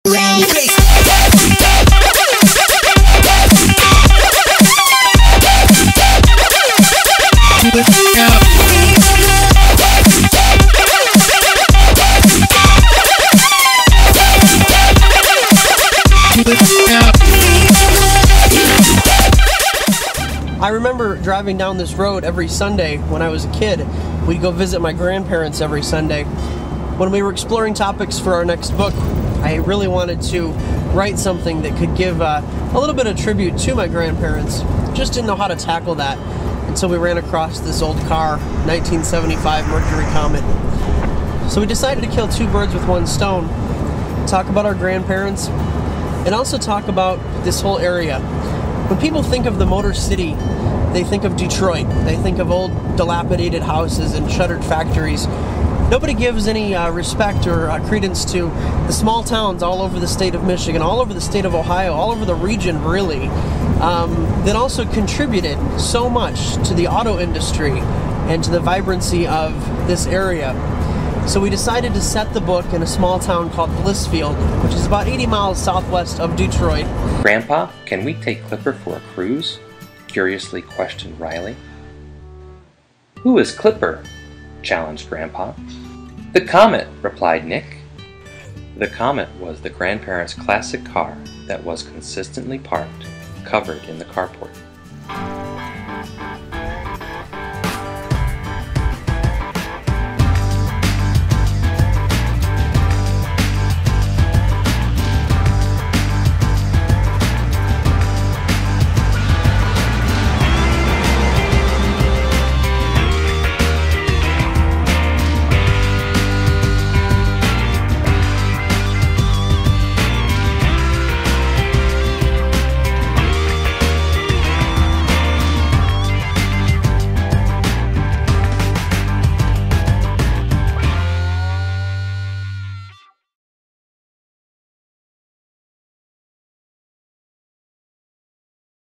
I remember driving down this road every Sunday when I was a kid. We'd go visit my grandparents every Sunday. When we were exploring topics for our next book, I really wanted to write something that could give a little bit of tribute to my grandparents. Just didn't know how to tackle that until we ran across this old car, 1975 Mercury Comet. So we decided to kill two birds with one stone, talk about our grandparents, and also talk about this whole area. When people think of the Motor City, they think of Detroit. They think of old dilapidated houses and shuttered factories. Nobody gives any respect or credence to the small towns all over the state of Michigan, all over the state of Ohio, all over the region really, that also contributed so much to the auto industry and to the vibrancy of this area. So we decided to set the book in a small town called Blissfield, which is about 80 miles southwest of Detroit. Grandpa, can we take Clipper for a cruise? Curiously questioned Riley. Who is Clipper? Challenged Grandpa. The Comet, replied Nick. The Comet was the grandparents' classic car that was consistently parked, covered in the carport.